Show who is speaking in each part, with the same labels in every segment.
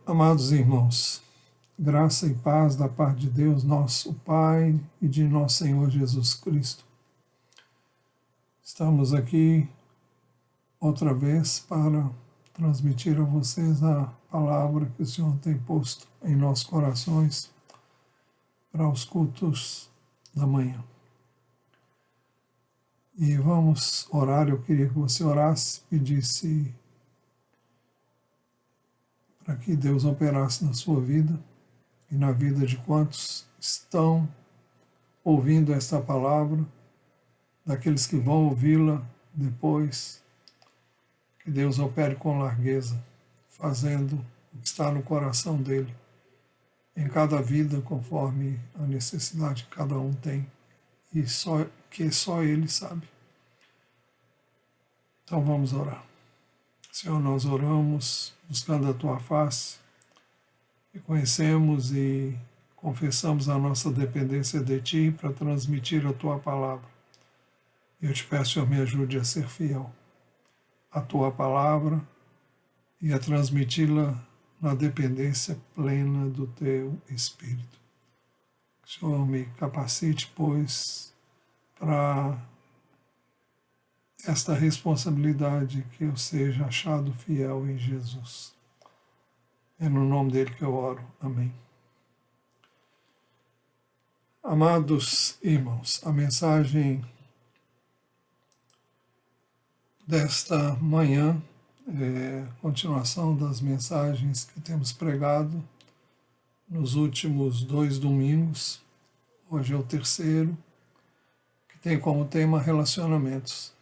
Speaker 1: Amados irmãos, graça e paz da parte de Deus, nosso Pai, e de nosso Senhor Jesus Cristo. Estamos aqui outra vez para transmitir a vocês a palavra que o Senhor tem posto em nossos corações para os cultos da manhã. E vamos orar. Eu queria que você orasse, pedisse para que Deus operasse na sua vida e na vida de quantos estão ouvindo esta palavra, daqueles que vão ouvi-la depois, que Deus opere com largueza, fazendo o que está no coração dele, em cada vida, conforme a necessidade que cada um tem, e que só ele sabe. Então vamos orar. Senhor, nós oramos buscando a Tua face, reconhecemos e confessamos a nossa dependência de Ti para transmitir a Tua palavra. Eu te peço, Senhor, me ajude a ser fiel à Tua palavra e a transmiti-la na dependência plena do Teu Espírito. Que o Senhor me capacite, pois, para esta responsabilidade, que eu seja achado fiel em Jesus. É no nome dele que eu oro. Amém. Amados irmãos, a mensagem desta manhã é continuação das mensagens que temos pregado nos últimos 2 domingos. Hoje é o terceiro, que tem como tema relacionamentos.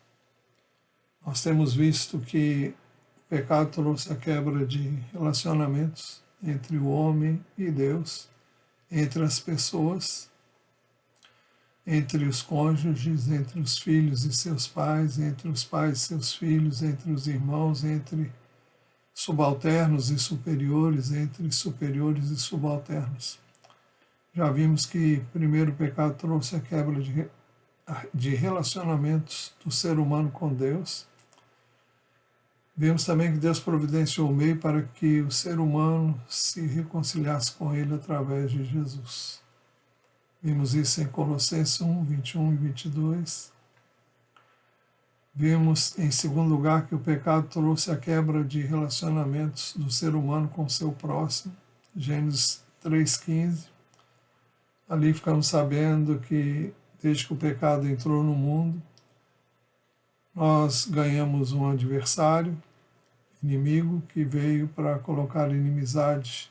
Speaker 1: Nós temos visto que o pecado trouxe a quebra de relacionamentos entre o homem e Deus, entre as pessoas, entre os cônjuges, entre os filhos e seus pais, entre os pais e seus filhos, entre os irmãos, entre subalternos e superiores, entre superiores e subalternos. Já vimos que primeiro o pecado trouxe a quebra de relacionamentos do ser humano com Deus. Vemos também que Deus providenciou o meio para que o ser humano se reconciliasse com Ele através de Jesus. Vimos isso em Colossenses 1, 21 e 22. Vimos, em segundo lugar, que o pecado trouxe a quebra de relacionamentos do ser humano com o seu próximo. Gênesis 3,15. Ali ficamos sabendo que, desde que o pecado entrou no mundo, nós ganhamos um adversário, inimigo, que veio para colocar inimizade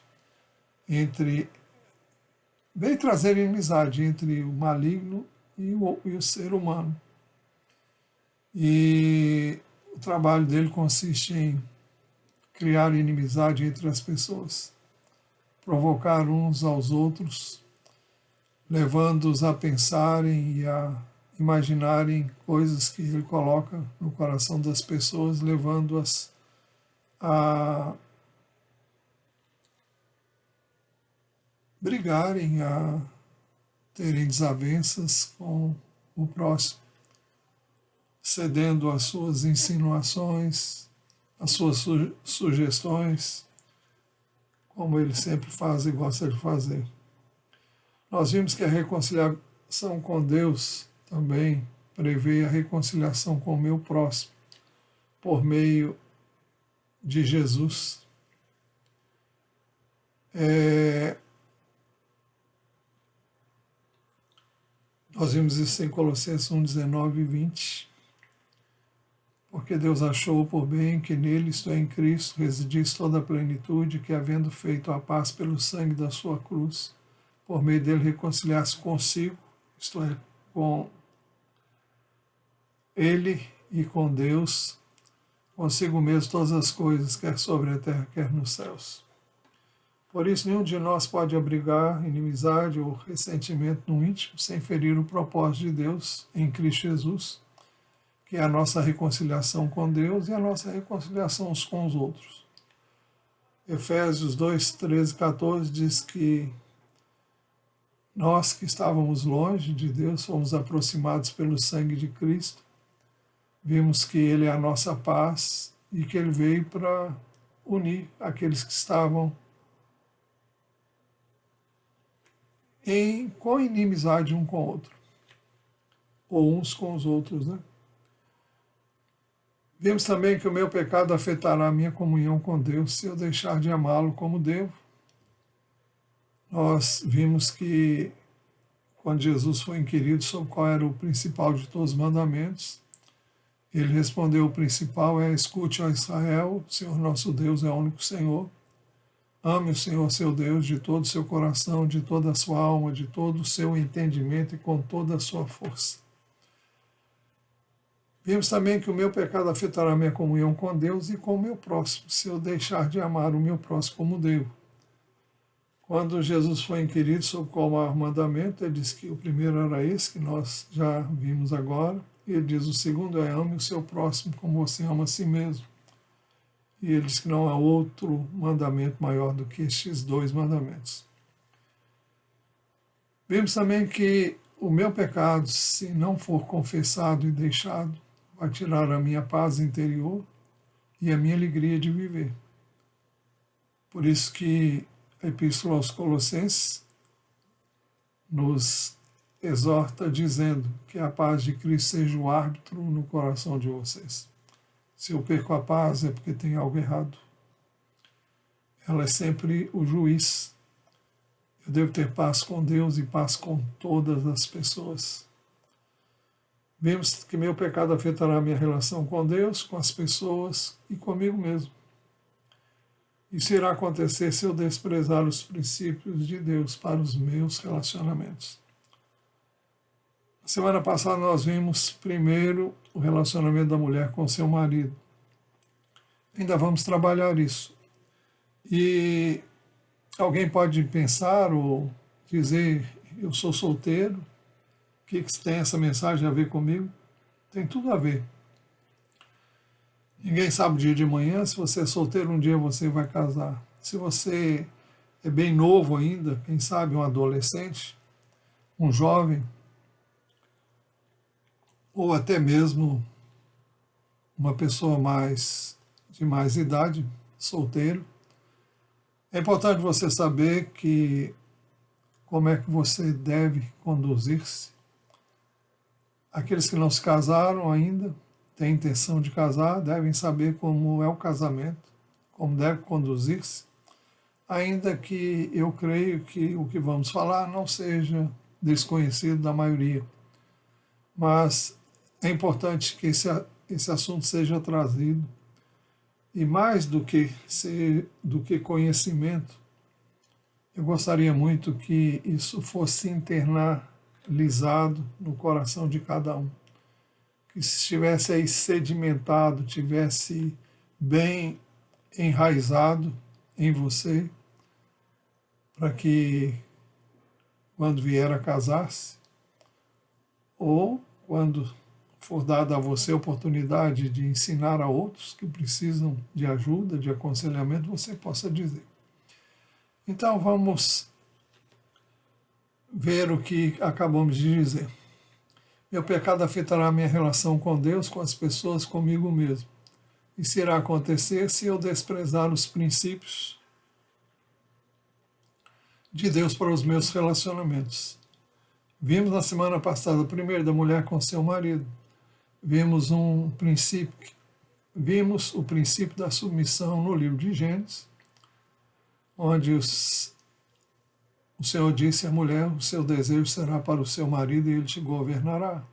Speaker 1: veio trazer inimizade entre o maligno e o ser humano. E o trabalho dele consiste em criar inimizade entre as pessoas, provocar uns aos outros, levando-os a pensarem e a imaginarem coisas que ele coloca no coração das pessoas, levando-as a brigarem, a terem desavenças com o próximo, cedendo às suas insinuações, às suas sugestões, como ele sempre faz e gosta de fazer. Nós vimos que a reconciliação com Deus também prevê a reconciliação com o meu próximo, por meio de Jesus. Nós vimos isso em Colossenses 1, 19 e 20. Porque Deus achou por bem que nele, isto é, em Cristo, residisse toda a plenitude, que havendo feito a paz pelo sangue da sua cruz, por meio dele reconciliasse consigo, isto é, com ele e com Deus, consigo mesmo todas as coisas, quer sobre a terra, quer nos céus. Por isso, nenhum de nós pode abrigar inimizade ou ressentimento no íntimo, sem ferir o propósito de Deus em Cristo Jesus, que é a nossa reconciliação com Deus e a nossa reconciliação uns com os outros. Efésios 2, 13 e 14 diz que nós que estávamos longe de Deus fomos aproximados pelo sangue de Cristo. Vimos que Ele é a nossa paz e que Ele veio para unir aqueles que estavam com inimizade um com o outro, ou uns com os outros, né? Vimos também que o meu pecado afetará a minha comunhão com Deus se eu deixar de amá-lo como devo. Nós vimos que quando Jesus foi inquirido sobre qual era o principal de todos os mandamentos, ele respondeu: o principal é: escute, ó Israel, o Senhor nosso Deus é o único Senhor. Ame o Senhor seu Deus de todo o seu coração, de toda a sua alma, de todo o seu entendimento e com toda a sua força. Vimos também que o meu pecado afetará a minha comunhão com Deus e com o meu próximo, se eu deixar de amar o meu próximo como devo. Quando Jesus foi inquirido sobre qual o maior mandamento, ele disse que o primeiro era esse, que nós já vimos agora, e ele diz: o segundo é: ame o seu próximo como você ama a si mesmo. E ele diz que não há outro mandamento maior do que estes dois mandamentos. Vimos também que o meu pecado, se não for confessado e deixado, vai tirar a minha paz interior e a minha alegria de viver. Por isso que a Epístola aos Colossenses nos exorta dizendo que a paz de Cristo seja o árbitro no coração de vocês. Se eu perco a paz é porque tem algo errado. Ela é sempre o juiz. Eu devo ter paz com Deus e paz com todas as pessoas. Vemos que meu pecado afetará a minha relação com Deus, com as pessoas e comigo mesmo. Isso irá acontecer se eu desprezar os princípios de Deus para os meus relacionamentos. Na semana passada nós vimos primeiro o relacionamento da mulher com seu marido. Ainda vamos trabalhar isso. E alguém pode pensar ou dizer: eu sou solteiro, o que tem essa mensagem a ver comigo? Tem tudo a ver. Ninguém sabe o dia de manhã. Se você é solteiro, um dia você vai casar. Se você é bem novo ainda, quem sabe um adolescente, um jovem, ou até mesmo uma pessoa de mais idade, solteiro, é importante você saber como é que você deve conduzir-se. Aqueles que não se casaram ainda, têm intenção de casar, devem saber como é o casamento, como deve conduzir-se, ainda que eu creio que o que vamos falar não seja desconhecido da maioria. Mas é importante que esse assunto seja trazido, e mais do que conhecimento, eu gostaria muito que isso fosse internalizado no coração de cada um. Que estivesse aí sedimentado, tivesse bem enraizado em você, para que quando vier a casar-se, ou quando for dada a você a oportunidade de ensinar a outros que precisam de ajuda, de aconselhamento, você possa dizer. Então vamos ver o que acabamos de dizer. Meu pecado afetará a minha relação com Deus, com as pessoas, comigo mesmo. Isso irá acontecer se eu desprezar os princípios de Deus para os meus relacionamentos. Vimos na semana passada, primeiro, da mulher com seu marido. Vimos o princípio da submissão no livro de Gênesis, onde o Senhor disse à mulher: o seu desejo será para o seu marido e ele te governará.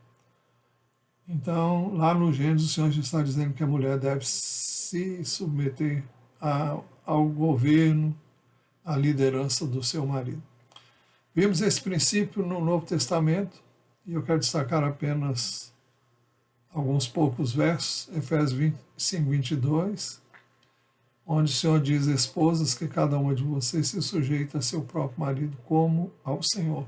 Speaker 1: Então, lá no Gênesis, o Senhor já está dizendo que a mulher deve se submeter ao governo, à liderança do seu marido. Vimos esse princípio no Novo Testamento, e eu quero destacar apenas alguns poucos versos, Efésios 5, 22, onde o Senhor diz: esposas, que cada uma de vocês se sujeita a seu próprio marido como ao Senhor.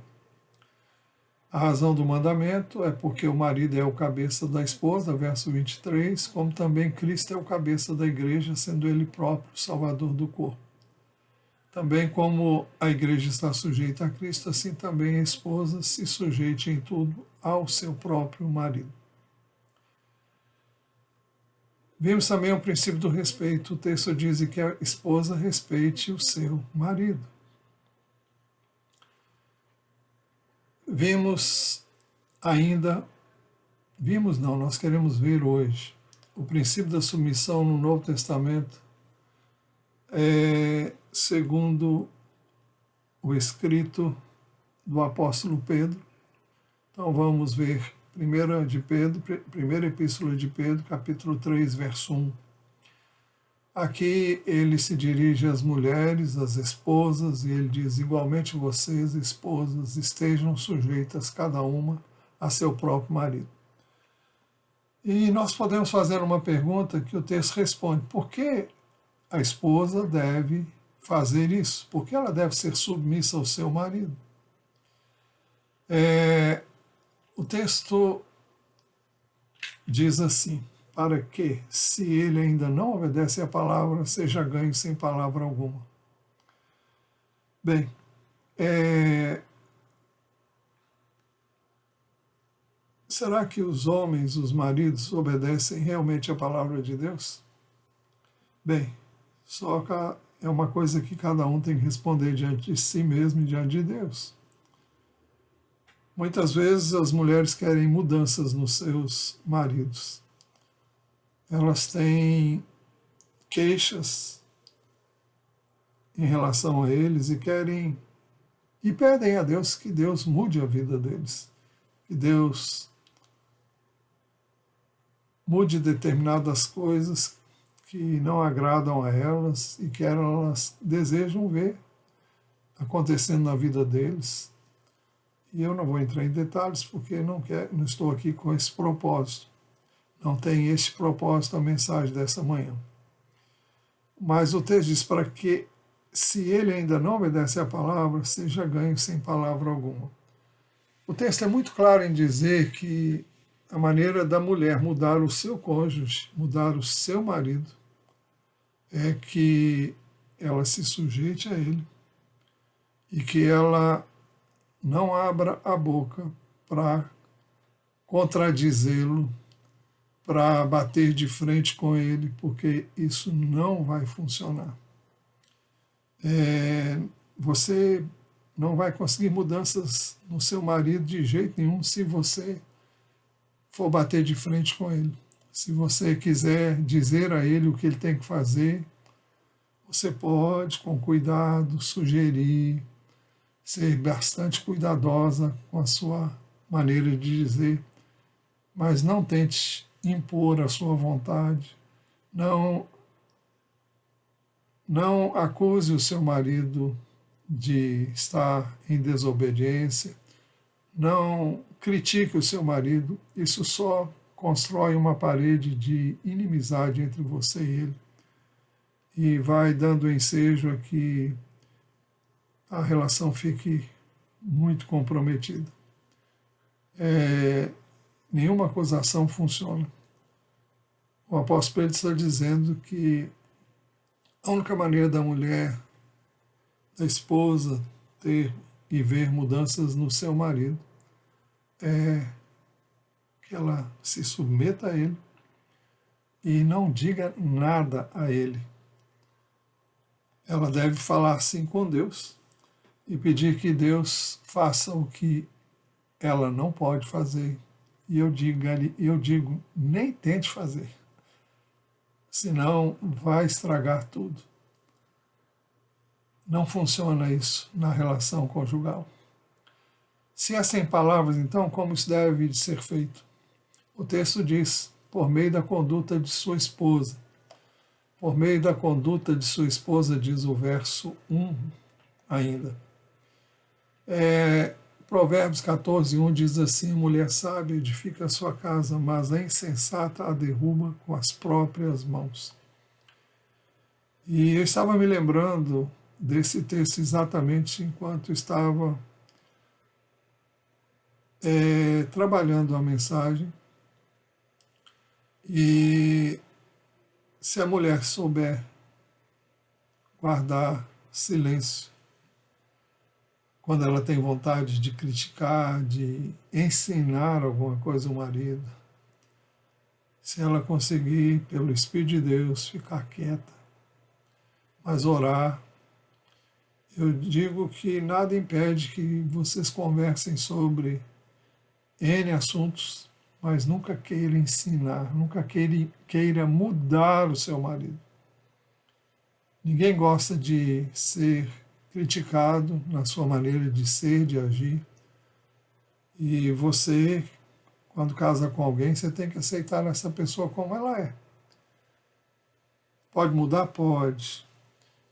Speaker 1: A razão do mandamento é porque o marido é o cabeça da esposa, verso 23, como também Cristo é o cabeça da igreja, sendo ele próprio o salvador do corpo. Também como a igreja está sujeita a Cristo, assim também a esposa se sujeite em tudo ao seu próprio marido. Vimos também o princípio do respeito. O texto diz que a esposa respeite o seu marido. Vimos ainda, vimos não, nós queremos ver hoje o princípio da submissão no Novo Testamento, segundo o escrito do apóstolo Pedro. Então vamos ver primeira epístola de Pedro, capítulo 3, verso 1. Aqui ele se dirige às mulheres, às esposas, e ele diz: igualmente vocês, esposas, estejam sujeitas cada uma a seu próprio marido. E nós podemos fazer uma pergunta que o texto responde: por que a esposa deve fazer isso? Por que ela deve ser submissa ao seu marido? O texto diz assim: para que, se ele ainda não obedece à palavra, seja ganho sem palavra alguma. Bem, será que os homens, os maridos, obedecem realmente à palavra de Deus? Bem, só que é uma coisa que cada um tem que responder diante de si mesmo e diante de Deus. Muitas vezes as mulheres querem mudanças nos seus maridos. Elas têm queixas em relação a eles e pedem a Deus que Deus mude a vida deles, que Deus mude determinadas coisas que não agradam a elas e que elas desejam ver acontecendo na vida deles. E eu não vou entrar em detalhes porque não estou aqui com esse propósito. Não tem este propósito a mensagem dessa manhã. Mas o texto diz: para que, se ele ainda não obedece à palavra, seja ganho sem palavra alguma. O texto é muito claro em dizer que a maneira da mulher mudar o seu cônjuge, mudar o seu marido, é que ela se sujeite a ele e que ela não abra a boca para contradizê-lo, para bater de frente com ele, porque isso não vai funcionar. Você não vai conseguir mudanças no seu marido de jeito nenhum se você for bater de frente com ele. Se você quiser dizer a ele o que ele tem que fazer, você pode, com cuidado, sugerir, ser bastante cuidadosa com a sua maneira de dizer, mas não tente impor a sua vontade, não acuse o seu marido de estar em desobediência, não critique o seu marido, isso só constrói uma parede de inimizade entre você e ele e vai dando ensejo a que a relação fique muito comprometida. Nenhuma acusação funciona. O apóstolo Pedro está dizendo que a única maneira da mulher, da esposa, ter e ver mudanças no seu marido é que ela se submeta a ele e não diga nada a ele. Ela deve falar assim com Deus e pedir que Deus faça o que ela não pode fazer. E eu digo, nem tente fazer, senão vai estragar tudo. Não funciona isso na relação conjugal. Se é sem palavras, então, como isso deve de ser feito? O texto diz: por meio da conduta de sua esposa. Por meio da conduta de sua esposa, diz o verso 1 ainda. Provérbios 14:1 diz assim: mulher sábia edifica a sua casa, mas a insensata a derruba com as próprias mãos. E eu estava me lembrando desse texto exatamente enquanto estava trabalhando a mensagem. E se a mulher souber guardar silêncio quando ela tem vontade de criticar, de ensinar alguma coisa ao marido, se ela conseguir, pelo Espírito de Deus, ficar quieta, mas orar Eu digo que nada impede que vocês conversem sobre N assuntos, mas nunca queira ensinar, nunca queira mudar o seu marido. Ninguém gosta de ser criticado na sua maneira de ser, de agir. E você, quando casa com alguém, você tem que aceitar essa pessoa como ela é. Pode mudar? Pode.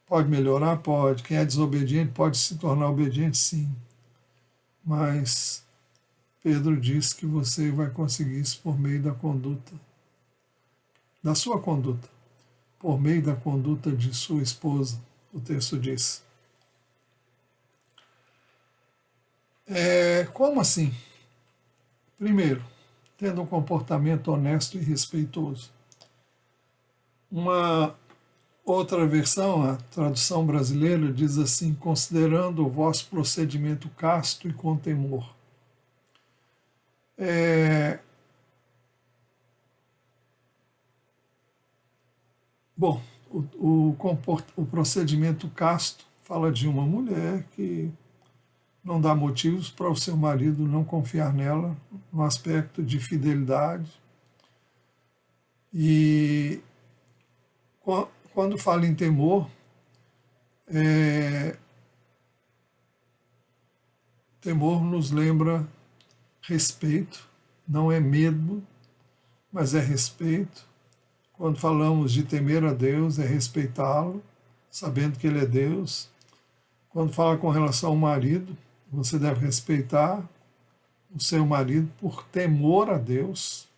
Speaker 1: Pode melhorar? Pode. Quem é desobediente pode se tornar obediente? Sim. Mas Pedro diz que você vai conseguir isso por meio da conduta, da sua conduta, por meio da conduta de sua esposa, o texto diz. Como assim? Primeiro, tendo um comportamento honesto e respeitoso. Uma outra versão, a tradução brasileira, diz assim: considerando o vosso procedimento casto e com temor. Bom, o procedimento casto fala de uma mulher que não dá motivos para o seu marido não confiar nela no aspecto de fidelidade. E quando fala em temor, temor nos lembra respeito, não é medo, mas é respeito. Quando falamos de temer a Deus, é respeitá-lo, sabendo que Ele é Deus. Quando fala com relação ao marido, você deve respeitar o seu marido por temor a Deus,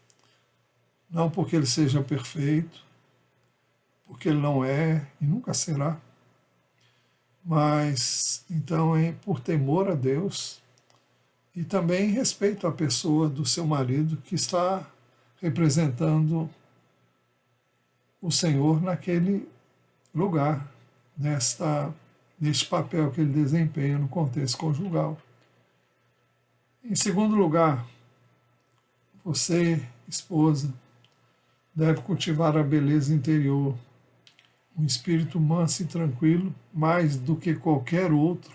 Speaker 1: não porque ele seja perfeito, porque ele não é e nunca será, mas então é por temor a Deus e também respeito à pessoa do seu marido que está representando o Senhor naquele lugar, neste papel que ele desempenha no contexto conjugal. Em segundo lugar, você, esposa, deve cultivar a beleza interior, um espírito manso e tranquilo, mais do que qualquer outro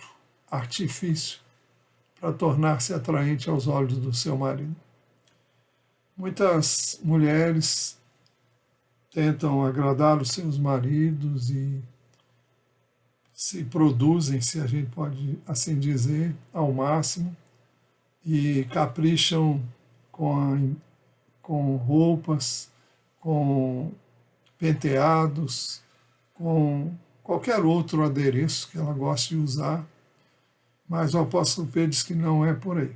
Speaker 1: artifício para tornar-se atraente aos olhos do seu marido. Muitas mulheres tentam agradar os seus maridos e se produzem, se a gente pode assim dizer, ao máximo, e capricham com roupas, com penteados, com qualquer outro adereço que ela goste de usar, mas o apóstolo Pedro diz que não é por aí.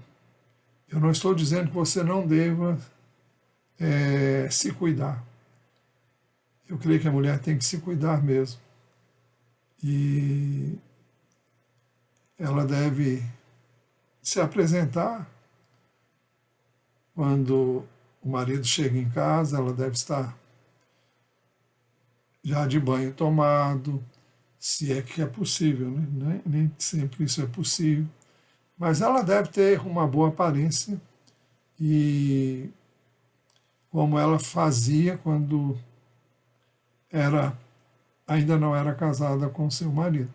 Speaker 1: Eu não estou dizendo que você não deva se cuidar. Eu creio que a mulher tem que se cuidar mesmo. E ela deve se apresentar quando o marido chega em casa, ela deve estar já de banho tomado, se é que é possível, né? Nem sempre isso é possível, mas ela deve ter uma boa aparência e como ela fazia quando ainda não era casada com seu marido.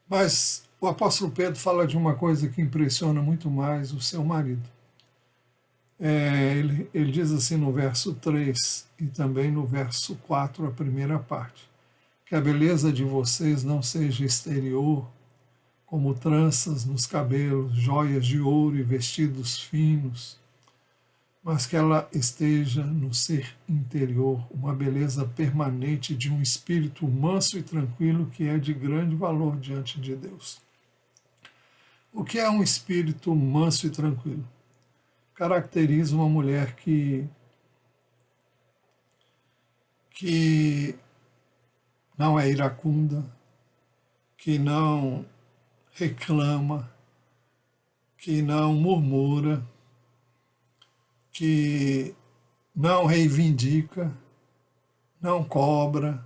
Speaker 1: Mas o apóstolo Pedro fala de uma coisa que impressiona muito mais o seu marido. Ele diz assim no verso 3 e também no verso 4, a primeira parte, que a beleza de vocês não seja exterior, como tranças nos cabelos, joias de ouro e vestidos finos, mas que ela esteja no ser interior, uma beleza permanente de um espírito manso e tranquilo que é de grande valor diante de Deus. O que é um espírito manso e tranquilo? Caracteriza uma mulher que não é iracunda, que não reclama, que não murmura, que não reivindica, não cobra,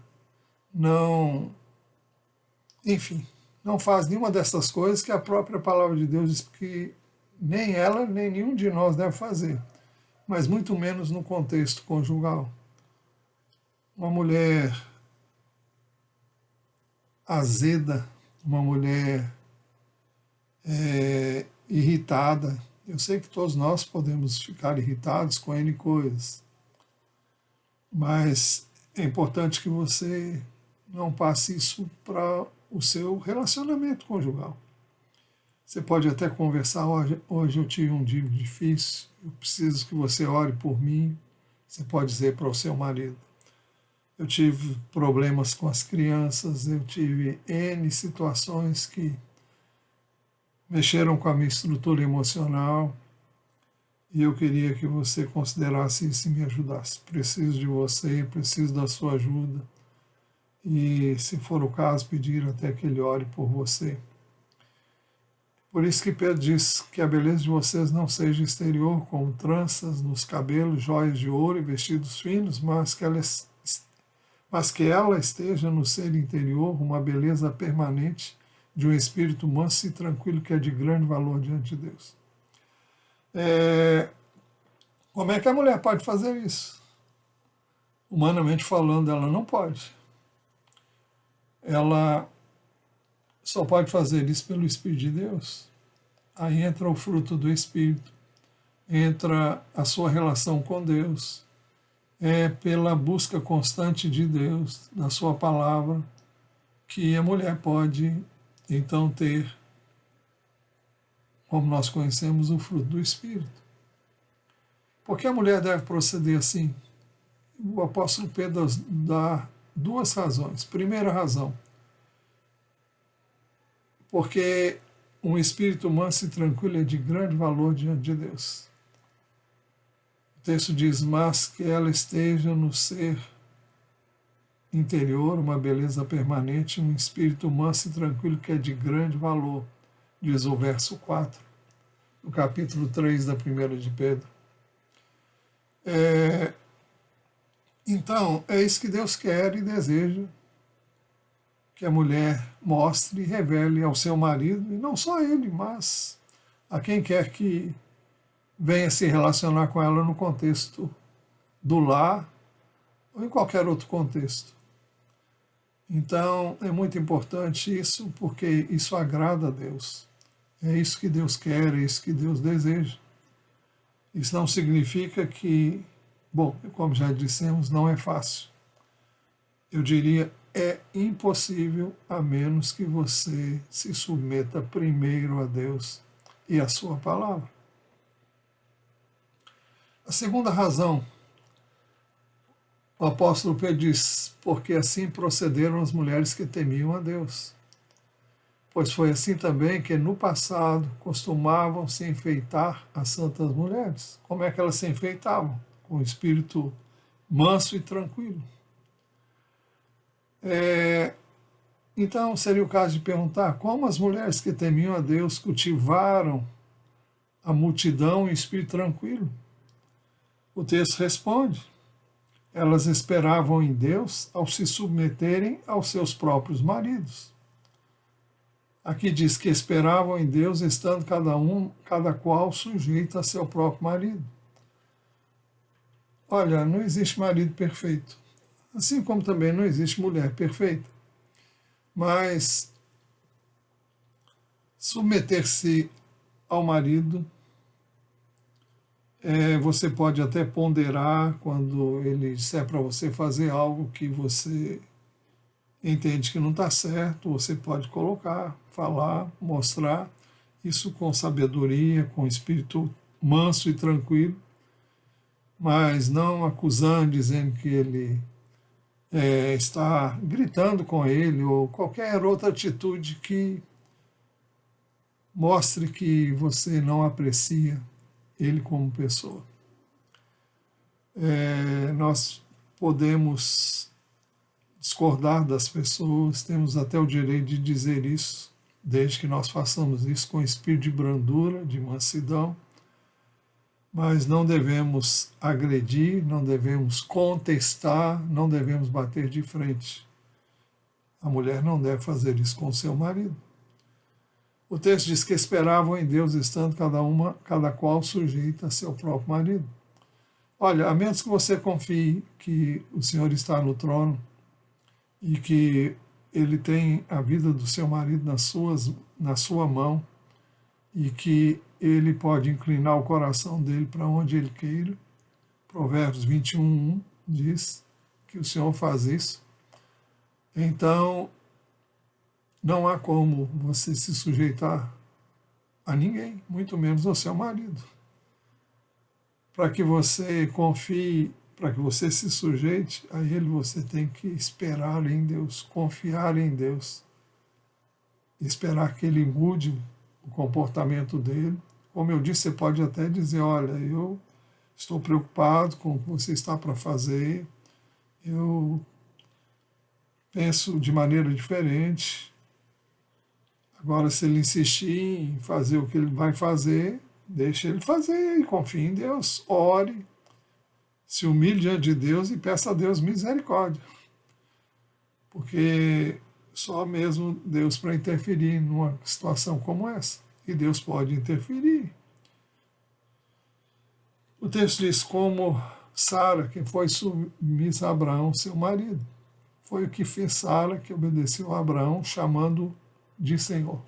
Speaker 1: enfim, não faz nenhuma dessas coisas que a própria palavra de Deus diz que nem ela, nem nenhum de nós deve fazer, mas muito menos no contexto conjugal. Uma mulher azeda, uma mulher irritada. Eu sei que todos nós podemos ficar irritados com N coisas, mas é importante que você não passe isso para o seu relacionamento conjugal. Você pode até conversar, hoje eu tive um dia difícil, eu preciso que você ore por mim. Você pode dizer para o seu marido, eu tive problemas com as crianças, eu tive N situações que mexeram com a minha estrutura emocional e eu queria que você considerasse isso e me ajudasse. Preciso de você, preciso da sua ajuda e, se for o caso, pedir até que ele ore por você. Por isso que Pedro diz que a beleza de vocês não seja exterior, como tranças nos cabelos, joias de ouro e vestidos finos, mas que ela esteja no ser interior, uma beleza permanente de um espírito manso e tranquilo que é de grande valor diante de Deus. Como é que a mulher pode fazer isso? Humanamente falando, ela não pode. Ela só pode fazer isso pelo Espírito de Deus. Aí entra o fruto do Espírito, entra a sua relação com Deus, pela busca constante de Deus, da sua palavra, que a mulher pode, então, ter, como nós conhecemos, o fruto do Espírito. Por que a mulher deve proceder assim? O apóstolo Pedro dá duas razões. Primeira razão, porque um espírito manso e tranquilo é de grande valor diante de Deus. O texto diz, mas que ela esteja no ser interior, uma beleza permanente, um espírito manso e tranquilo que é de grande valor, diz o verso 4, no capítulo 3 da 1 de Pedro. Então, é isso que Deus quer e deseja, que a mulher mostre e revele ao seu marido, e não só a ele, mas a quem quer que venha se relacionar com ela no contexto do lar ou em qualquer outro contexto. Então, é muito importante isso, porque isso agrada a Deus. É isso que Deus quer, é isso que Deus deseja. Isso não significa que, bom, como já dissemos, não é fácil. Eu diria, é impossível, a menos que você se submeta primeiro a Deus e à sua palavra. A segunda razão, o apóstolo Pedro diz, porque assim procederam as mulheres que temiam a Deus. Pois foi assim também que no passado costumavam se enfeitar as santas mulheres. Como é que elas se enfeitavam? Com um espírito manso e tranquilo. Então seria o caso de perguntar como as mulheres que temiam a Deus cultivaram a multidão em espírito tranquilo. O texto responde, elas esperavam em Deus ao se submeterem aos seus próprios maridos. Aqui diz que esperavam em Deus estando cada qual sujeito a seu próprio marido. Olha, não existe marido perfeito, assim como também não existe mulher perfeita. Mas submeter-se ao marido, você pode até ponderar quando ele disser para você fazer algo que você entende que não está certo, você pode colocar, falar, mostrar isso com sabedoria, com espírito manso e tranquilo, mas não acusando, dizendo que ele está gritando com ele ou qualquer outra atitude que mostre que você não aprecia ele como pessoa. Nós podemos discordar das pessoas, temos até o direito de dizer isso, desde que nós façamos isso com espírito de brandura, de mansidão, mas não devemos agredir, não devemos contestar, não devemos bater de frente. A mulher não deve fazer isso com o seu marido. O texto diz que esperavam em Deus, estando cada qual sujeita a seu próprio marido. Olha, a menos que você confie que o Senhor está no trono e que ele tem a vida do seu marido na sua mão e que ele pode inclinar o coração dele para onde ele queira. Provérbios 21:1 diz que o Senhor faz isso. Então, não há como você se sujeitar a ninguém, muito menos ao seu marido. Para que você confie, para que você se sujeite a ele, você tem que esperar em Deus, confiar em Deus, esperar que ele mude o comportamento dele. Como eu disse, você pode até dizer, olha, eu estou preocupado com o que você está para fazer, eu penso de maneira diferente. Agora, se ele insistir em fazer o que ele vai fazer, deixe ele fazer e confie em Deus, ore, se humilhe diante de Deus e peça a Deus misericórdia. Porque só mesmo Deus para interferir numa situação como essa. E Deus pode interferir. O texto diz como Sara, que foi submissa a Abraão, seu marido. Foi o que fez Sara, que obedeceu a Abraão, chamando de Senhor.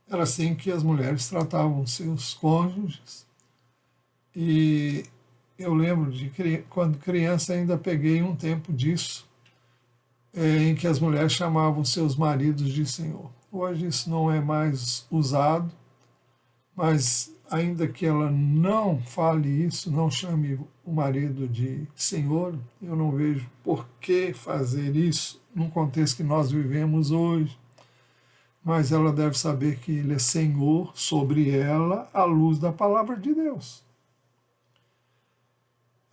Speaker 1: Era assim que as mulheres tratavam seus cônjuges. E eu lembro de quando criança ainda peguei um tempo disso, em que as mulheres chamavam seus maridos de Senhor. Hoje isso não é mais usado, mas ainda que ela não fale isso, não chame o marido de Senhor, eu não vejo por que fazer isso num contexto que nós vivemos hoje. Mas ela deve saber que ele é Senhor sobre ela à luz da palavra de Deus.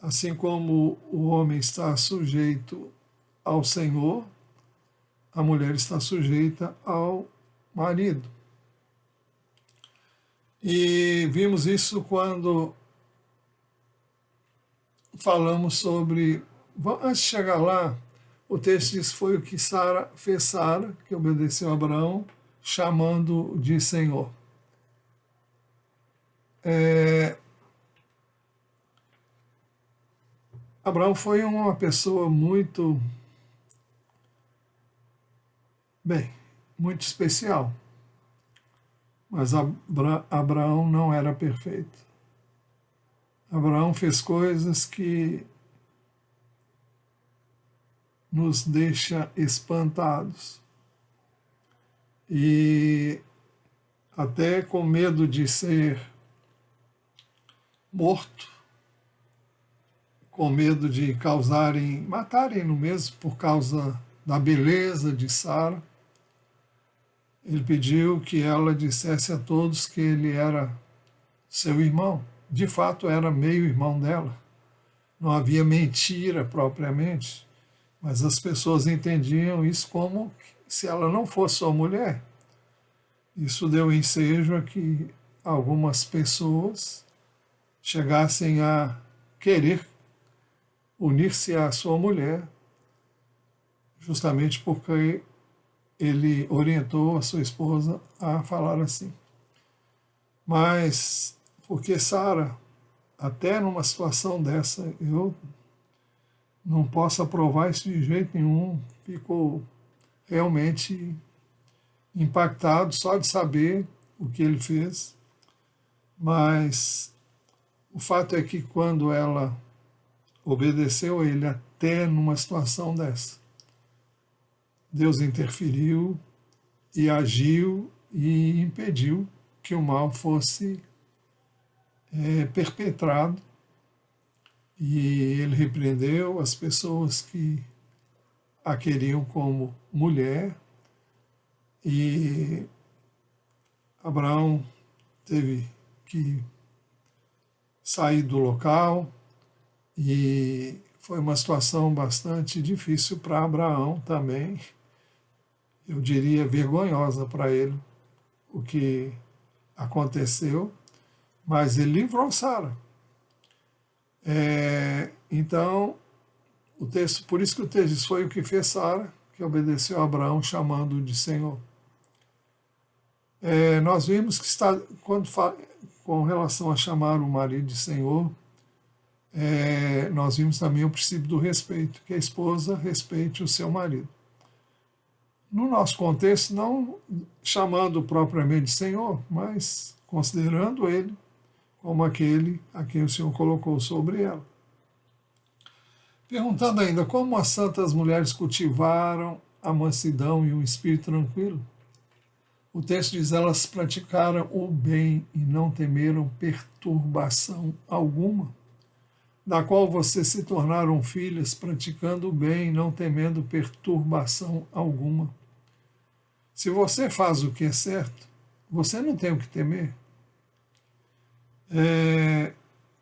Speaker 1: Assim como o homem está sujeito ao Senhor, a mulher está sujeita ao marido. E vimos isso quando falamos sobre... Antes de chegar lá, o texto diz, foi o que fez Sara, que obedeceu a Abraão, chamando de Senhor. Abraão foi uma pessoa muito especial. Mas Abraão não era perfeito. Abraão fez coisas que nos deixa espantados. E até com medo de ser morto, com medo de matarem-no mesmo por causa da beleza de Sara, ele pediu que ela dissesse a todos que ele era seu irmão. De fato, era meio irmão dela. Não havia mentira propriamente, mas as pessoas entendiam isso como se ela não fosse sua mulher. Isso deu ensejo a que algumas pessoas chegassem a querer unir-se à sua mulher, justamente porque ele orientou a sua esposa a falar assim. Mas, porque Sara, até numa situação dessa, eu não posso aprovar isso de jeito nenhum, ficou realmente impactado só de saber o que ele fez. Mas o fato é que quando ela obedeceu a ele até numa situação dessa, Deus interferiu e agiu e impediu que o mal fosse perpetrado. E ele repreendeu as pessoas que a queriam como mulher. E Abraão teve que sair do local. E foi uma situação bastante difícil para Abraão também. Eu diria vergonhosa para ele o que aconteceu, mas ele livrou Sara. Então, por isso que o texto diz, foi o que fez Sara, que obedeceu a Abraão, chamando de Senhor. Nós vimos que com relação a chamar o marido de Senhor, nós vimos também o princípio do respeito, que a esposa respeite o seu marido. no nosso contexto, não chamando propriamente de Senhor, mas considerando Ele como aquele a quem o Senhor colocou sobre ela. Perguntando ainda como as santas mulheres cultivaram a mansidão e um espírito tranquilo. O texto diz: elas praticaram o bem e não temeram perturbação alguma, da qual vocês se tornaram filhas, praticando o bem e não temendo perturbação alguma. Se você faz o que é certo, você não tem o que temer.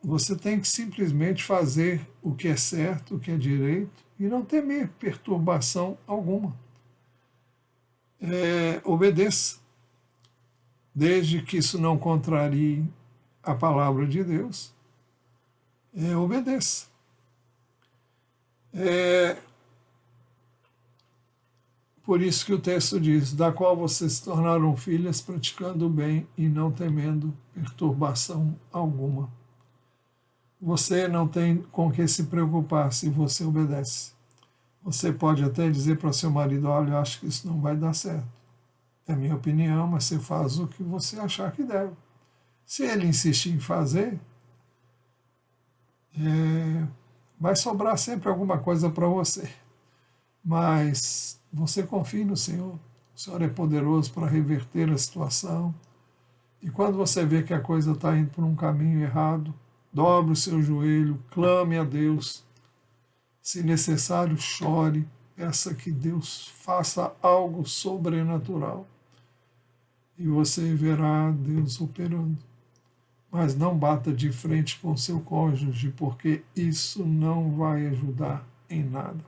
Speaker 1: Você tem que simplesmente fazer o que é certo, o que é direito, e não temer perturbação alguma. Obedeça, desde que isso não contrarie a palavra de Deus. Obedeça. Por isso que o texto diz: da qual vocês se tornaram filhas, praticando o bem e não temendo perturbação alguma. Você não tem com que se preocupar se você obedece. Você pode até dizer para seu marido: olha, eu acho que isso não vai dar certo. É minha opinião, mas você faz o que você achar que deve. Se ele insistir em fazer, vai sobrar sempre alguma coisa para você. Mas você confie no Senhor. O Senhor é poderoso para reverter a situação. E quando você vê que a coisa está indo por um caminho errado, dobre o seu joelho, clame a Deus. Se necessário, chore. Peça que Deus faça algo sobrenatural. E você verá Deus operando. Mas não bata de frente com seu cônjuge, porque isso não vai ajudar em nada.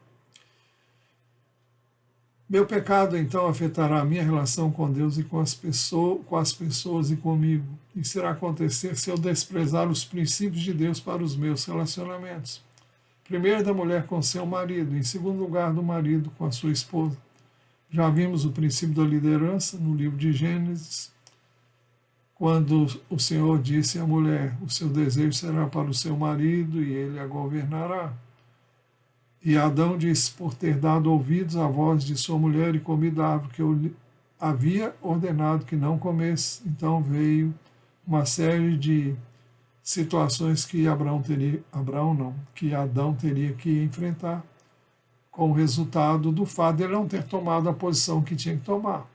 Speaker 1: Meu pecado, então, afetará a minha relação com Deus e com as pessoas e comigo. Isso irá acontecer se eu desprezar os princípios de Deus para os meus relacionamentos. Primeiro, da mulher com seu marido. Em segundo lugar, do marido com a sua esposa. Já vimos o princípio da liderança no livro de Gênesis, quando o Senhor disse à mulher: o seu desejo será para o seu marido e ele a governará. E Adão disse: por ter dado ouvidos à voz de sua mulher e comido a árvore que eu havia ordenado que não comesse. Então veio uma série de situações que que Adão teria que enfrentar, como resultado do fato de ele não ter tomado a posição que tinha que tomar.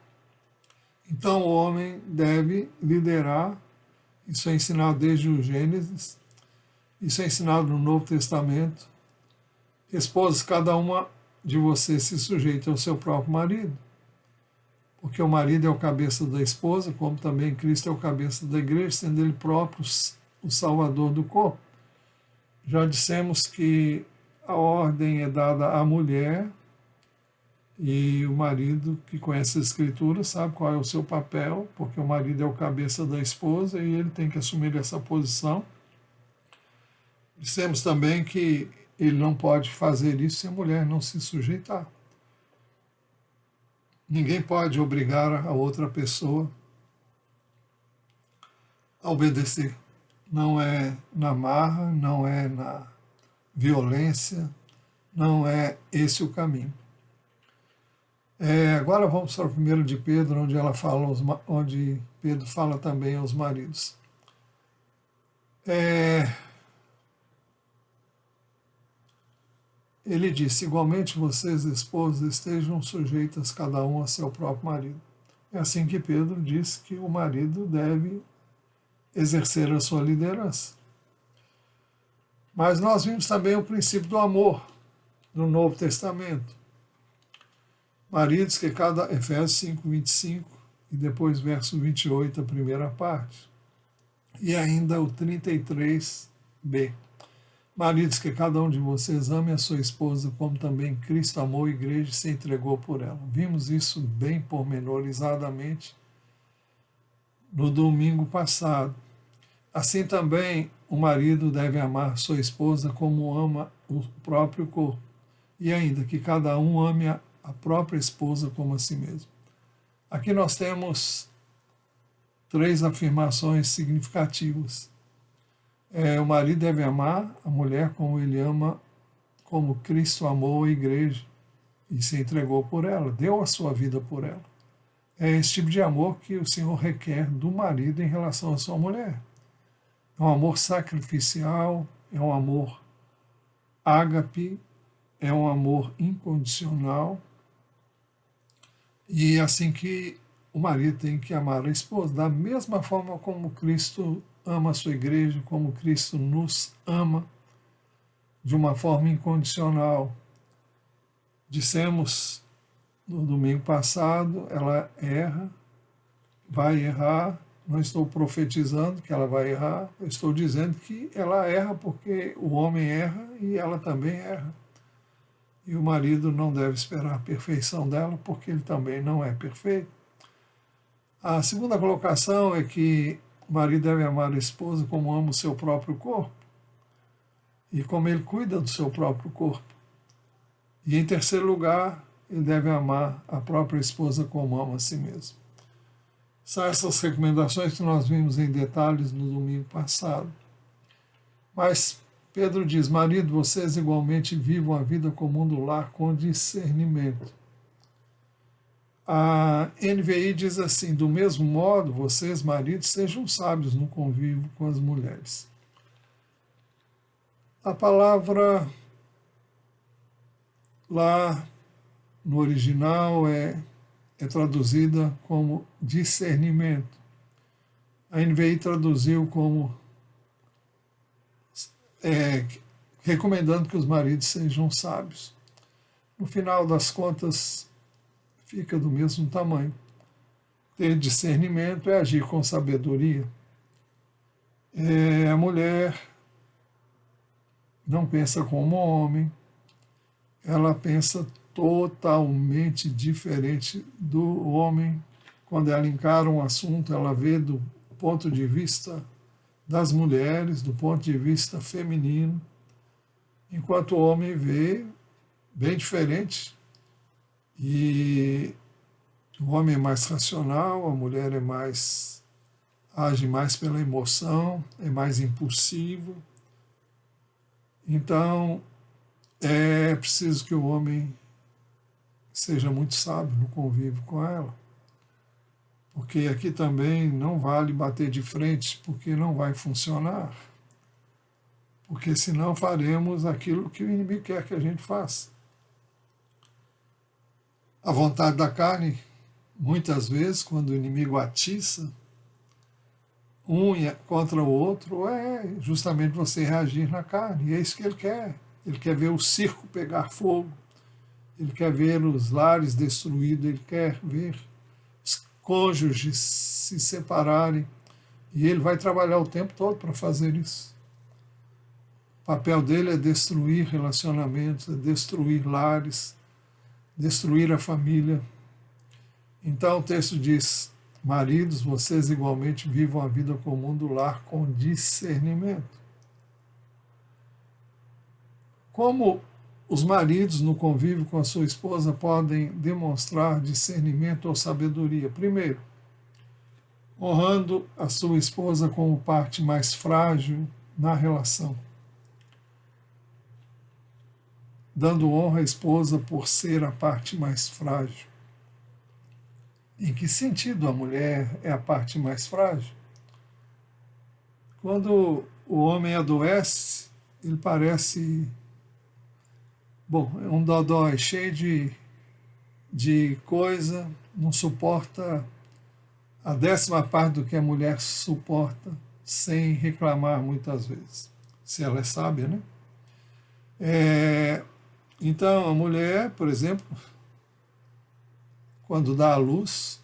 Speaker 1: Então o homem deve liderar. Isso é ensinado desde o Gênesis, isso é ensinado no Novo Testamento. Esposas, cada uma de vocês se sujeita ao seu próprio marido, porque o marido é o cabeça da esposa, como também Cristo é o cabeça da igreja, sendo ele próprio o salvador do corpo. Já dissemos que a ordem é dada à mulher, e o marido que conhece as escrituras sabe qual é o seu papel, porque o marido é o cabeça da esposa e ele tem que assumir essa posição. Dissemos também que ele não pode fazer isso se a mulher não se sujeitar. Ninguém pode obrigar a outra pessoa a obedecer. Não é na marra, não é na violência, não é esse o caminho. Agora vamos para o 1 de Pedro, onde Pedro fala também aos maridos. Ele disse: igualmente vocês, esposas, estejam sujeitas cada um a seu próprio marido. É assim que Pedro diz que o marido deve exercer a sua liderança. Mas nós vimos também o princípio do amor no Novo Testamento. Maridos que Efésios 5, 25 e depois verso 28, a primeira parte. E ainda o 33b. Maridos, que cada um de vocês ame a sua esposa, como também Cristo amou a igreja e se entregou por ela. Vimos isso bem pormenorizadamente no domingo passado. Assim também o marido deve amar sua esposa como ama o próprio corpo. E ainda que cada um ame a própria esposa como a si mesmo. Aqui nós temos 3 afirmações significativas. O marido deve amar a mulher como ele ama, como Cristo amou a igreja. e se entregou por ela, deu a sua vida por ela. É esse tipo de amor que o Senhor requer do marido em relação à sua mulher. É um amor sacrificial, é um amor ágape, é um amor incondicional. E assim que o marido tem que amar a esposa, da mesma forma como Cristo ama a sua igreja, como Cristo nos ama, de uma forma incondicional. Dissemos no domingo passado, ela erra, vai errar. Não estou profetizando que ela vai errar, eu estou dizendo que ela erra porque o homem erra e ela também erra. E o marido não deve esperar a perfeição dela, porque ele também não é perfeito. A segunda colocação é que o marido deve amar a esposa como ama o seu próprio corpo e como ele cuida do seu próprio corpo. E em terceiro lugar, ele deve amar a própria esposa como ama a si mesmo. São essas recomendações que nós vimos em detalhes no domingo passado. Mas Pedro diz: marido, vocês igualmente vivam a vida comum do lar com discernimento. A NVI diz assim: do mesmo modo, vocês, maridos, sejam sábios no convívio com as mulheres. A palavra lá no original é traduzida como discernimento. A NVI traduziu como recomendando que os maridos sejam sábios. No final das contas, fica do mesmo tamanho. Ter discernimento é agir com sabedoria. A mulher não pensa como homem, ela pensa totalmente diferente do homem. Quando ela encara um assunto, ela vê do ponto de vista das mulheres, do ponto de vista feminino, enquanto o homem vê bem diferente. E o homem é mais racional, a mulher age mais pela emoção, é mais impulsivo. Então, é preciso que o homem seja muito sábio no convívio com ela. Porque aqui também não vale bater de frente, porque não vai funcionar. Porque senão faremos aquilo que o inimigo quer que a gente faça. A vontade da carne, muitas vezes, quando o inimigo atiça um contra o outro, é justamente você reagir na carne. E é isso que ele quer. Ele quer ver o circo pegar fogo. Ele quer ver os lares destruídos. Ele quer ver os cônjuges se separarem. E ele vai trabalhar o tempo todo para fazer isso. O papel dele é destruir relacionamentos, é destruir lares, destruir a família. Então o texto diz: maridos, vocês igualmente vivam a vida comum do lar com discernimento. Como os maridos no convívio com a sua esposa podem demonstrar discernimento ou sabedoria? Primeiro, honrando a sua esposa como parte mais frágil na relação. Dando honra à esposa por ser a parte mais frágil. Em que sentido a mulher é a parte mais frágil? Quando o homem adoece, ele parece, é um dodói, cheio de coisa, não suporta a 10ª parte do que a mulher suporta, sem reclamar muitas vezes, se ela é sábia, né? Então, a mulher, por exemplo, quando dá à luz,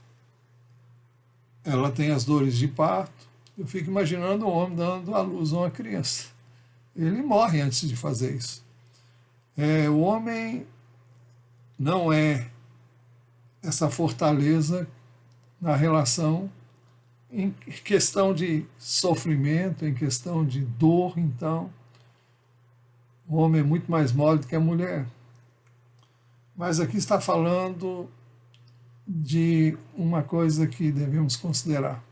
Speaker 1: ela tem as dores de parto. Eu fico imaginando um homem dando à luz a uma criança. Ele morre antes de fazer isso. O homem não é essa fortaleza na relação em questão de sofrimento, em questão de dor, então. O homem é muito mais mole do que a mulher. Mas aqui está falando de uma coisa que devemos considerar.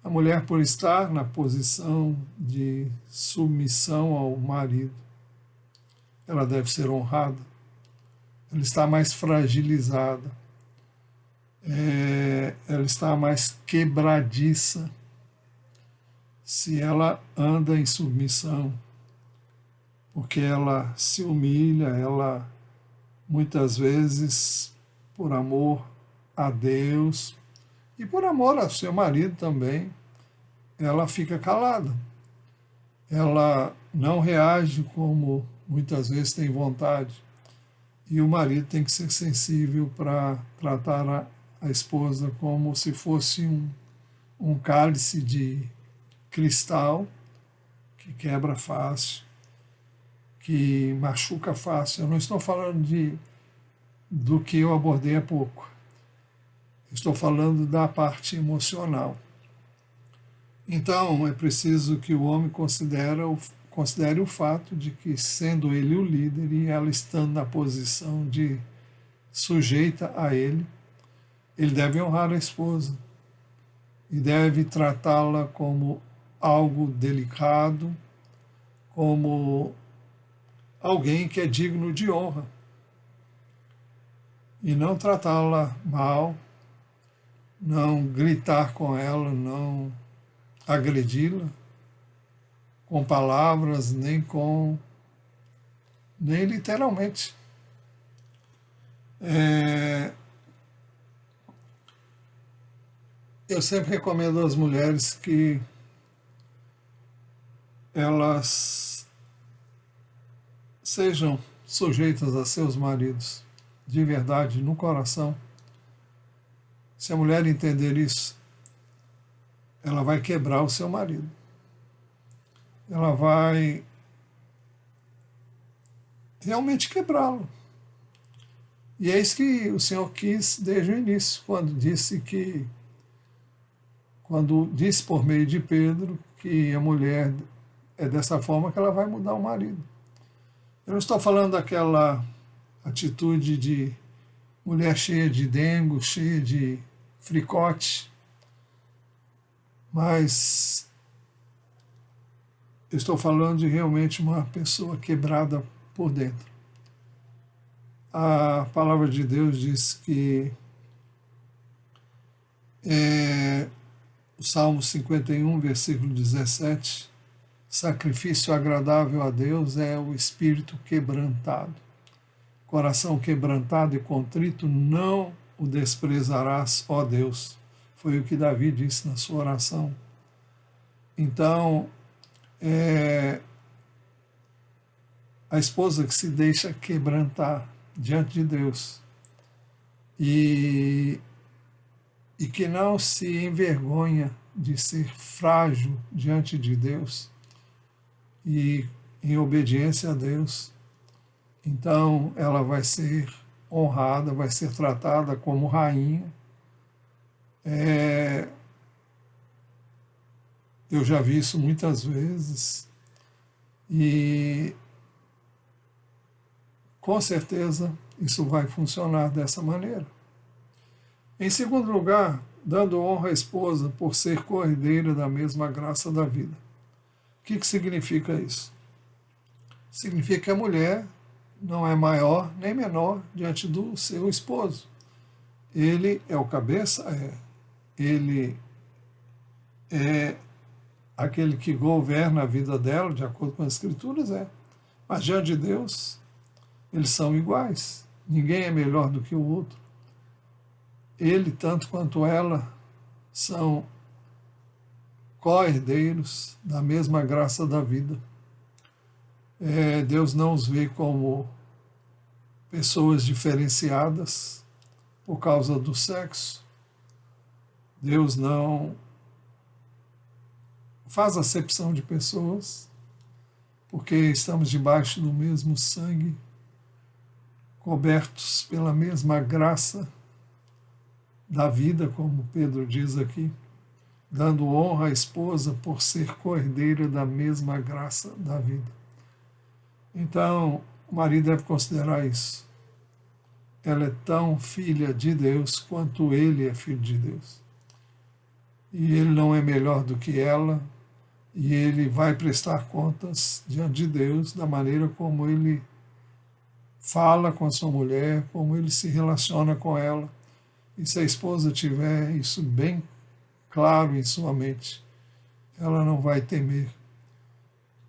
Speaker 1: A mulher, por estar na posição de submissão ao marido, ela deve ser honrada, ela está mais fragilizada, ela está mais quebradiça se ela anda em submissão, porque ela se humilha, ela muitas vezes, por amor a Deus e por amor ao seu marido também, ela fica calada. Ela não reage como muitas vezes tem vontade. E o marido tem que ser sensível para tratar a esposa como se fosse um cálice de cristal que quebra fácil, que machuca fácil. Eu não estou falando do que eu abordei há pouco. Estou falando da parte emocional. Então, é preciso que o homem considere o fato de que, sendo ele o líder e ela estando na posição de sujeita a ele, ele deve honrar a esposa e deve tratá-la como algo delicado, como alguém que é digno de honra, e não tratá-la mal, não gritar com ela, não agredi-la com palavras, nem literalmente. Eu sempre recomendo às mulheres que elas sejam sujeitas a seus maridos, de verdade, no coração. Se a mulher entender isso, ela vai quebrar o seu marido. Ela vai realmente quebrá-lo. E é isso que o Senhor quis desde o início, quando disse por meio de Pedro que a mulher é dessa forma que ela vai mudar o marido. Eu não estou falando daquela atitude de mulher cheia de dengo, cheia de fricote, mas eu estou falando de realmente uma pessoa quebrada por dentro. A palavra de Deus diz que o Salmo 51, versículo 17, sacrifício agradável a Deus é o espírito quebrantado. Coração quebrantado e contrito não o desprezarás, ó Deus. Foi o que Davi disse na sua oração. Então, a esposa que se deixa quebrantar diante de Deus e que não se envergonha de ser frágil diante de Deus e em obediência a Deus, então ela vai ser honrada, vai ser tratada como rainha. Eu já vi isso muitas vezes e com certeza isso vai funcionar dessa maneira. Em segundo lugar, dando honra à esposa por ser coerdeira da mesma graça da vida. O que significa isso? Significa que a mulher não é maior nem menor diante do seu esposo. Ele é o cabeça, ele é aquele que governa a vida dela, de acordo com as Escrituras, mas diante de Deus, eles são iguais. Ninguém é melhor do que o outro. Ele, tanto quanto ela, são co-herdeiros da mesma graça da vida. Deus não os vê como pessoas diferenciadas por causa do sexo. Deus não faz acepção de pessoas, porque estamos debaixo do mesmo sangue, cobertos pela mesma graça da vida, como Pedro diz aqui, dando honra à esposa por ser coerdeira da mesma graça da vida. Então, o marido deve considerar isso. Ela é tão filha de Deus quanto ele é filho de Deus. E ele não é melhor do que ela, e ele vai prestar contas diante de Deus da maneira como ele fala com a sua mulher, como ele se relaciona com ela. E se a esposa tiver isso bem claro em sua mente, ela não vai temer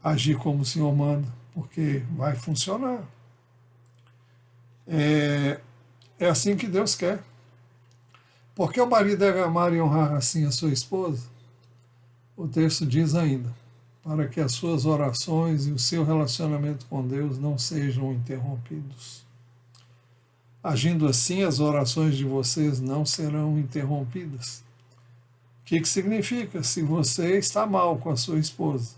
Speaker 1: agir como o Senhor manda, porque vai funcionar. É assim que Deus quer. Porque o marido deve amar e honrar assim a sua esposa? O texto diz ainda, para que as suas orações e o seu relacionamento com Deus não sejam interrompidos. Agindo assim, as orações de vocês não serão interrompidas. O que significa? Se você está mal com a sua esposa,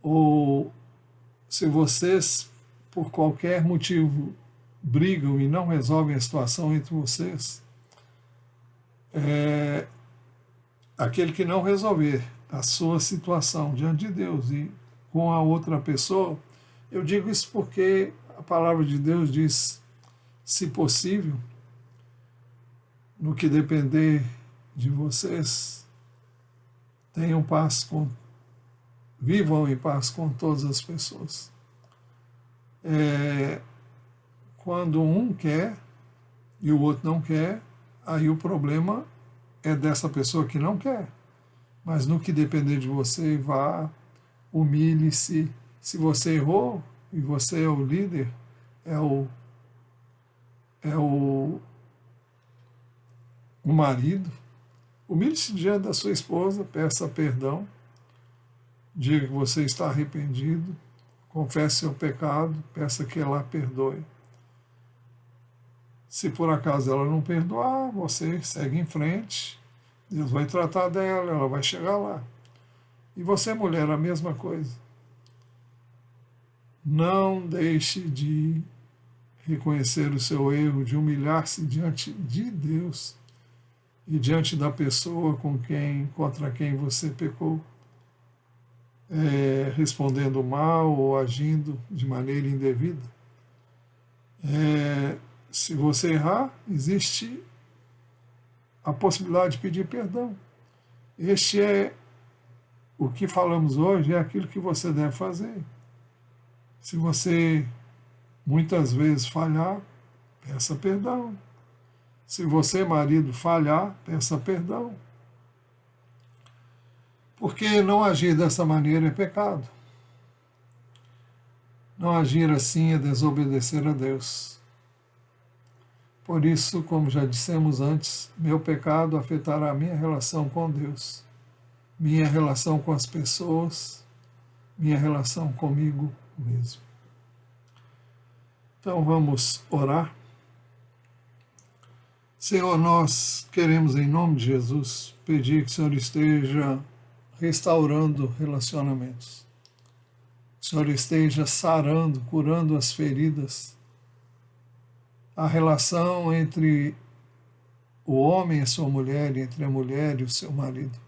Speaker 1: ou se vocês, por qualquer motivo, brigam e não resolvem a situação entre vocês, aquele que não resolver a sua situação diante de Deus e com a outra pessoa, eu digo isso porque a palavra de Deus diz, se possível, no que depender de vocês, tenham paz vivam em paz com todas as pessoas. Quando um quer e o outro não quer, aí o problema é dessa pessoa que não quer. Mas no que depender de você, vá, humilhe-se. Se você errou e você é o líder, o marido, humilhe-se diante da sua esposa, peça perdão, diga que você está arrependido, confesse seu pecado, peça que ela perdoe. Se por acaso ela não perdoar, você segue em frente, Deus vai tratar dela, ela vai chegar lá. E você, mulher, a mesma coisa. Não deixe de reconhecer o seu erro, de humilhar-se diante de Deus e diante da pessoa contra quem você pecou, respondendo mal ou agindo de maneira indevida. Se você errar, existe a possibilidade de pedir perdão. Este é o que falamos hoje, é aquilo que você deve fazer. Se você muitas vezes falhar, peça perdão. Se você, marido, falhar, peça perdão. Porque não agir dessa maneira é pecado. Não agir assim é desobedecer a Deus. Por isso, como já dissemos antes, meu pecado afetará a minha relação com Deus, minha relação com as pessoas, minha relação comigo mesmo. Então vamos orar. Senhor, nós queremos, em nome de Jesus, pedir que o Senhor esteja restaurando relacionamentos. Que o Senhor esteja sarando, curando as feridas. A relação entre o homem e a sua mulher, e entre a mulher e o seu marido.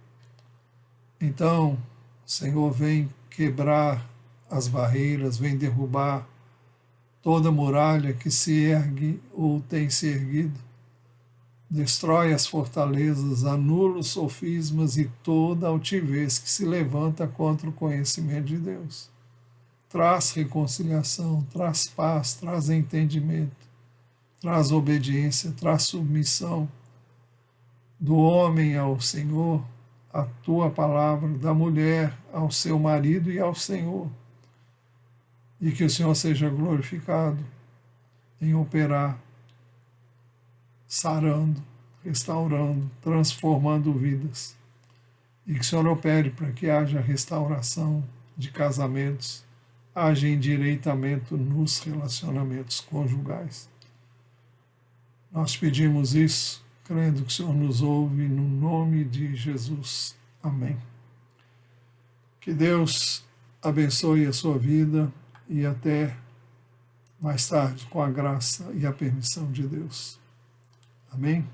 Speaker 1: Então, Senhor, vem quebrar as barreiras, vem derrubar toda muralha que se ergue ou tem se erguido. Destrói as fortalezas, anula os sofismas e toda altivez que se levanta contra o conhecimento de Deus. Traz reconciliação, traz paz, traz entendimento, traz obediência, traz submissão do homem ao Senhor, a tua palavra, da mulher ao seu marido e ao Senhor. E que o Senhor seja glorificado em operar, sarando, restaurando, transformando vidas. E que o Senhor opere para que haja restauração de casamentos, haja endireitamento nos relacionamentos conjugais. Nós pedimos isso, crendo que o Senhor nos ouve, no nome de Jesus. Amém. Que Deus abençoe a sua vida e até mais tarde, com a graça e a permissão de Deus. Amém?